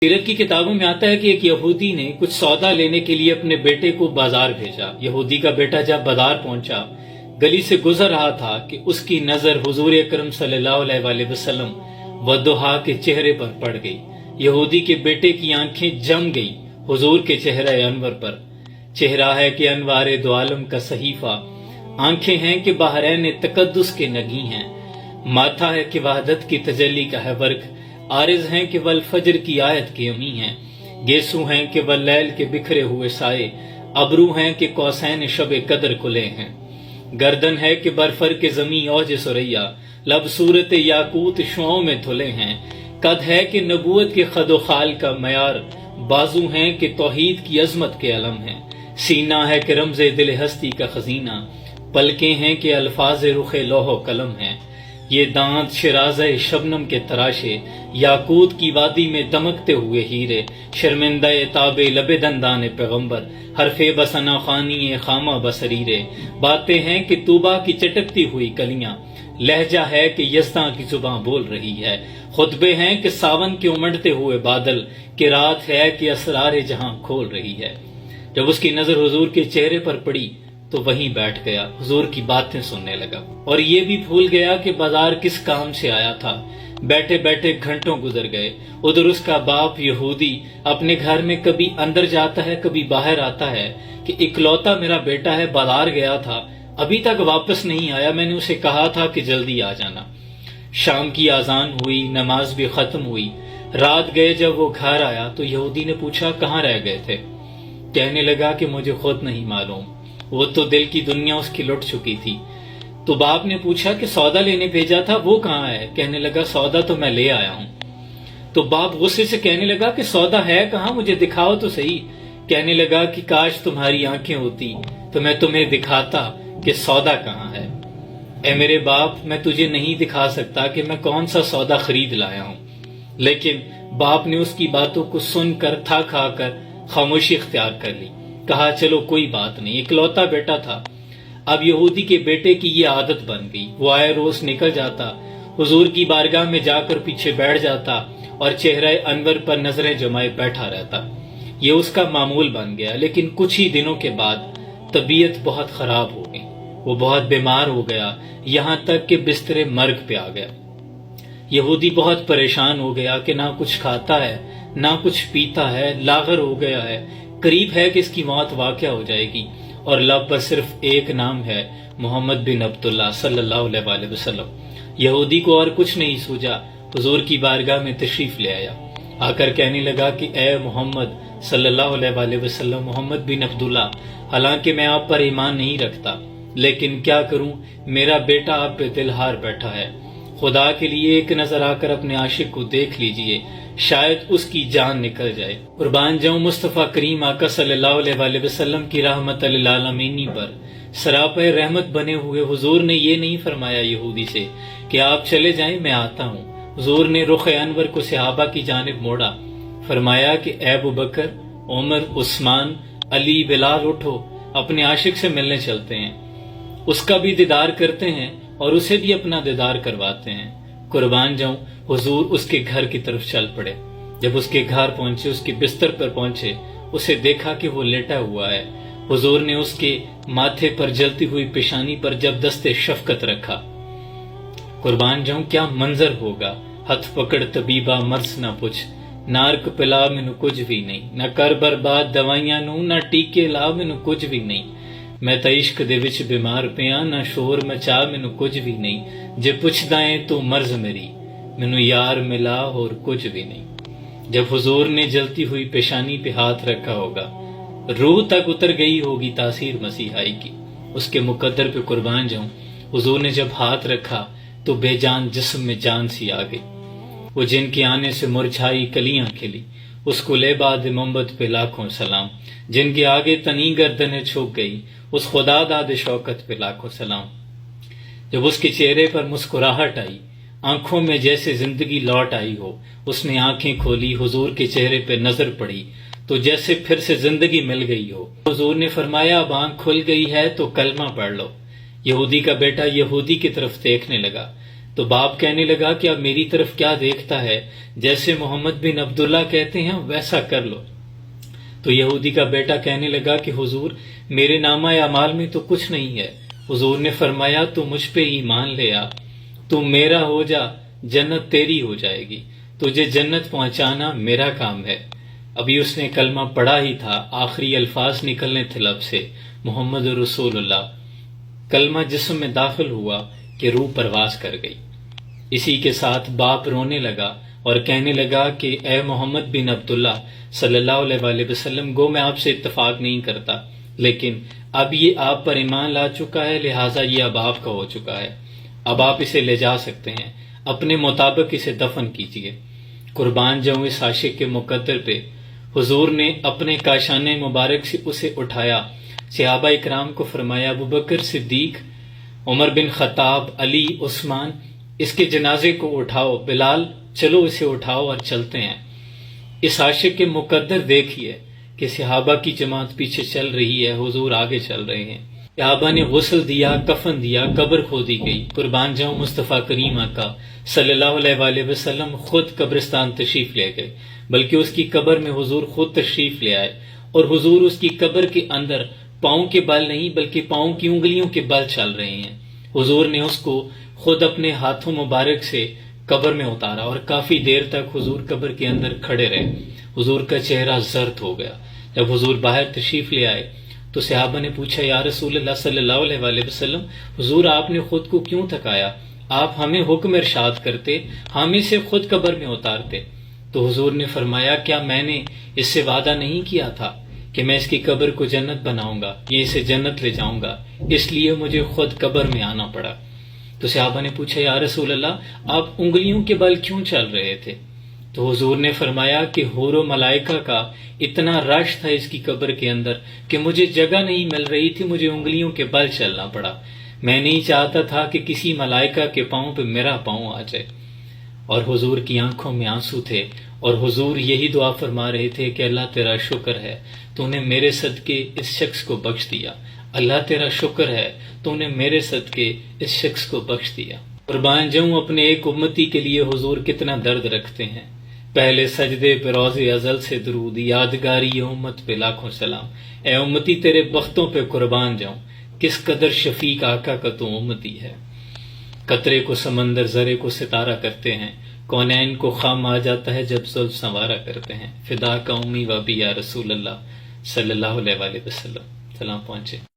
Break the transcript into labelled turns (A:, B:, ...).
A: سیرت کی کتابوں میں آتا ہے کہ ایک یہودی نے کچھ سودا لینے کے لیے اپنے بیٹے کو بازار بھیجا۔ یہودی کا بیٹا جب بازار پہنچا، گلی سے گزر رہا تھا کہ اس کی نظر حضور اکرم صلی اللہ علیہ وآلہ وسلم والضحیٰ کے چہرے پر پڑ گئی۔ یہودی کے بیٹے کی آنکھیں جم گئی حضور کے چہرہ انور پر۔ چہرہ ہے کہ انوار دو عالم کا صحیفہ، آنکھیں ہیں کہ بحرین تقدس کے نگی ہیں، ماتھا ہے کہ وحدت کی تجلی کا ہے ورق، عارض ہیں کہ والفجر کی آیت کی امی ہیں، گیسو ہیں کہ واللیل کے بکھرے ہوئے سائے، ابرو ہیں کہ قوسین شب قدر کھلے ہیں، گردن ہے کہ برفر کے زمیں اوج سریا، لب صورت یاقوت شعوں میں دھلے ہیں، قد ہے کہ نبوت کے خد و خال کا معیار، بازو ہیں کہ توحید کی عظمت کے علم ہیں، سینہ ہے کہ رمز دل ہستی کا خزینہ، پلکیں ہیں کہ الفاظ رخ لوح و قلم ہیں، یہ دانت شرازہ شبنم کے تراشے، یاقوت کی وادی میں دمکتے ہوئے ہیرے، شرمندہ تاب لب دندان پیغمبر، حرف بسنا خانی خامہ بصریرے، باتیں ہیں کہ طوبہ کی چٹکتی ہوئی کلیاں، لہجہ ہے کہ یزداں کی زباں بول رہی ہے، خطبے ہیں کہ ساون کے امڑتے ہوئے بادل، کہ رات ہے کہ اسرار جہاں کھول رہی ہے۔ جب اس کی نظر حضور کے چہرے پر پڑی تو وہیں بیٹھ گیا، حضور کی باتیں سننے لگا، اور یہ بھی بھول گیا کہ بازار کس کام سے آیا تھا۔ بیٹھے بیٹھے گھنٹوں گزر گئے۔ ادھر اس کا باپ یہودی اپنے گھر میں کبھی اندر جاتا ہے کبھی باہر آتا ہے کہ اکلوتا میرا بیٹا ہے، بازار گیا تھا ابھی تک واپس نہیں آیا، میں نے اسے کہا تھا کہ جلدی آ جانا۔ شام کی اذان ہوئی، نماز بھی ختم ہوئی، رات گئے۔ جب وہ گھر آیا تو یہودی نے پوچھا کہاں رہ گئے تھے؟ کہنے لگا کہ مجھے خود نہیں معلوم، وہ تو دل کی دنیا اس کی لٹ چکی تھی۔ تو باپ نے پوچھا کہ سودا لینے بھیجا تھا وہ کہاں ہے؟ کہنے لگا سودا تو میں لے آیا ہوں۔ تو باپ غصے سے کہنے لگا کہ سودا ہے کہاں، مجھے دکھاؤ تو صحیح۔ کہنے لگا کہ کاش تمہاری آنکھیں ہوتی تو میں تمہیں دکھاتا کہ سودا کہاں ہے۔ اے میرے باپ، میں تجھے نہیں دکھا سکتا کہ میں کون سا سودا خرید لایا ہوں۔ لیکن باپ نے اس کی باتوں کو سن کر تھا کھا کر خاموشی اختیار کر لی۔ کہا چلو کوئی بات نہیں، اکلوتا بیٹا تھا۔ اب یہودی کے بیٹے کی یہ عادت بن گئی، وہ آئے روز نکل جاتا، حضور کی بارگاہ میں جا کر پیچھے بیٹھ جاتا اور چہرہ انور پر نظریں جمائے بیٹھا رہتا۔ یہ اس کا معمول بن گیا۔ لیکن کچھ ہی دنوں کے بعد طبیعت بہت خراب ہو گئی، وہ بہت بیمار ہو گیا، یہاں تک کہ بستر مرگ پہ آ گیا۔ یہودی بہت پریشان ہو گیا کہ نہ کچھ کھاتا ہے نہ کچھ پیتا ہے، لاغر ہو گیا ہے، قریب ہے کہ اس کی موت واقع ہو جائے گی، اور لب پر صرف ایک نام ہے، محمد بن عبداللہ صلی اللہ علیہ وآلہ وسلم۔ یہودی کو اور کچھ نہیں سوجا، حضور کی بارگاہ میں تشریف لے آیا، آ کر کہنے لگا کہ اے محمد صلی اللہ علیہ وآلہ وسلم، محمد بن عبداللہ، حالانکہ میں آپ پر ایمان نہیں رکھتا، لیکن کیا کروں، میرا بیٹا آپ پہ دلہار بیٹھا ہے، خدا کے لیے ایک نظر آ کر اپنے عاشق کو دیکھ لیجئے، شاید اس کی جان نکل جائے۔ قربان جاؤں مصطفیٰ کریم آقا صلی اللہ علیہ وآلہ وسلم کی رحمت للعالمین پر سراپے رحمت بنے ہوئے حضور نے یہ نہیں فرمایا یہودی سے کہ آپ چلے جائیں میں آتا ہوں۔ حضور نے رخ انور کو صحابہ کی جانب موڑا، فرمایا کہ اے ابوبکر، عمر، عثمان، علی، بلال، اٹھو، اپنے عاشق سے ملنے چلتے ہیں، اس کا بھی دیدار کرتے ہیں اور اسے بھی اپنا دیدار کرواتے ہیں۔ قربان جاؤں حضور اس کے گھر کی طرف چل پڑے۔ جب اس کے گھر پہنچے، اس کے بستر پر پہنچے، اسے دیکھا کہ وہ لیٹا ہوا ہے۔ حضور نے اس کے ماتھے پر جلتی ہوئی پیشانی پر جب دست شفقت رکھا، قربان جاؤں کیا منظر ہوگا۔ ہتھ پکڑ طبیبہ مرض نہ پوچھ، نارک پلا مینو کچھ بھی نہیں، نہ کر برباد دوائیاں نو، نہ ٹیکے لا مینو کچھ بھی نہیں، میں تا عشق دے وچ بیمار پیاں، نہ شور مچا مینو کچھ بھی نہیں، جے پوچھدا ہے تو مرض میری، مینو یار ملا اور کچھ بھی نہیں۔ جب حضور نے جلتی ہوئی پیشانی پہ ہاتھ رکھا ہوگا، روح تک اتر گئی ہوگی تاثیر مسیحائی کی، اس کے مقدر پہ قربان جاؤں حضور نے جب ہاتھ رکھا تو بے جان جسم میں جان سی آ گئی۔ وہ جن کے آنے سے مرجھائی کلیاں کھلی، اس کو لے باد محمد پہ لاکھوں سلام، جن کے آگے تنی گردنیں جھک گئی، اس خدا داد شوکت پہ لاکھوں سلام۔ جب اس کے چہرے پر مسکراہٹ آئی، آنکھوں میں جیسے زندگی لوٹ آئی ہو، اس نے آنکھیں کھولی، حضور کے چہرے پہ نظر پڑی تو جیسے پھر سے زندگی مل گئی ہو۔ حضور نے فرمایا اب آنکھ کھل گئی ہے تو کلمہ پڑھ لو۔ یہودی کا بیٹا یہودی کی طرف دیکھنے لگا، تو باپ کہنے لگا کہ اب میری طرف کیا دیکھتا ہے، جیسے محمد بن عبداللہ کہتے ہیں ویسا کر لو۔ تو یہودی کا بیٹا کہنے لگا کہ حضور میرے نامہ اعمال میں تو کچھ نہیں ہے۔ حضور نے فرمایا تو مجھ پہ ایمان لے آ، تو میرا ہو جا، جنت تیری ہو جائے گی، تجھے جنت پہنچانا میرا کام ہے۔ ابھی اس نے کلمہ پڑھا ہی تھا، آخری الفاظ نکلنے تھے لب سے، محمد رسول اللہ۔ کلمہ جسم میں داخل ہوا کہ روح پرواز کر گئی۔ اسی کے ساتھ باپ رونے لگا اور کہنے لگا کہ اے محمد بن عبداللہ صلی اللہ علیہ وآلہ وسلم، گو میں آپ سے اتفاق نہیں کرتا، لیکن اب یہ آپ پر ایمان لا چکا ہے، لہٰذا یہ اب آپ کا ہو چکا ہے، اب آپ اسے لے جا سکتے ہیں، اپنے مطابق اسے دفن کیجیے۔ قربان جاؤں اس عاشق کے مقدر پہ، حضور نے اپنے کاشانے مبارک سے اسے اٹھایا، صحابہ اکرام کو فرمایا ابو بکر صدیق، عمر بن خطاب، علی، عثمان، اس کے جنازے کو اٹھاؤ، بلال چلو اسے اٹھاؤ اور چلتے ہیں۔ اس عاشق کے مقدر دیکھیے کہ صحابہ کی جماعت پیچھے چل رہی ہے، حضور آگے چل رہے ہیں۔ صحابہ نے غسل دیا، کفن دیا، قبر کھودی گئی۔ قربان جاؤں مصطفیٰ کریم آقا صلی اللہ علیہ وآلہ وسلم خود قبرستان تشریف لے گئے، بلکہ اس کی قبر میں حضور خود تشریف لے آئے، اور حضور اس کی قبر کے اندر پاؤں کے بل نہیں بلکہ پاؤں کی انگلیوں کے بل چل رہے ہیں۔ حضور نے اس کو خود اپنے ہاتھوں مبارک سے قبر میں اتارا اور کافی دیر تک حضور قبر کے اندر کھڑے رہے۔ حضور کا چہرہ زرد ہو گیا۔ جب حضور باہر تشریف لے آئے تو صحابہ نے پوچھا یا رسول اللہ صلی اللہ علیہ وآلہ وسلم، حضور آپ نے خود کو کیوں تھکایا؟ آپ ہمیں حکم ارشاد کرتے، ہم اسے خود قبر میں اتارتے۔ تو حضور نے فرمایا کیا میں نے اس سے وعدہ نہیں کیا تھا کہ میں اس کی قبر کو جنت بناؤں گا، یہ اسے جنت لے جاؤں گا، اس لیے مجھے خود قبر میں آنا پڑا۔ تو صحابہ نے پوچھا یا رسول اللہ آپ انگلیوں کے بل کیوں چل رہے تھے؟ تو حضور نے فرمایا کہ حور و ملائکہ کا اتنا رش تھا اس کی قبر کے اندر کہ مجھے جگہ نہیں مل رہی تھی، مجھے انگلیوں کے بل چلنا پڑا۔ میں نہیں چاہتا تھا کہ کسی ملائکہ کے پاؤں پہ میرا پاؤں آ جائے۔ اور حضور کی آنکھوں میں آنسو تھے، اور حضور یہی دعا فرما رہے تھے کہ اللہ تیرا شکر ہے تو نے میرے صدقے اس شخص کو بخش دیا، اللہ تیرا شکر ہے تو نے میرے صدقے اس شخص کو بخش دیا۔ قربان جاؤں اپنے ایک امتی کے لیے حضور کتنا درد رکھتے ہیں۔ پہلے سجدے پہ روز ازل سے درود، یادگاری امت پہ لاکھوں سلام۔ اے امتی تیرے بختوں پہ قربان جاؤں، کس قدر شفیق آقا کا تو امتی ہے۔ قطرے کو سمندر، ذرے کو ستارہ کرتے ہیں، کونین کو خام آ جاتا ہے جب زلف سنوارا کرتے ہیں۔ فدا کا امی و ابی یا رسول اللہ صلی اللہ علیہ وآلہ وسلم۔ سلام پہنچے۔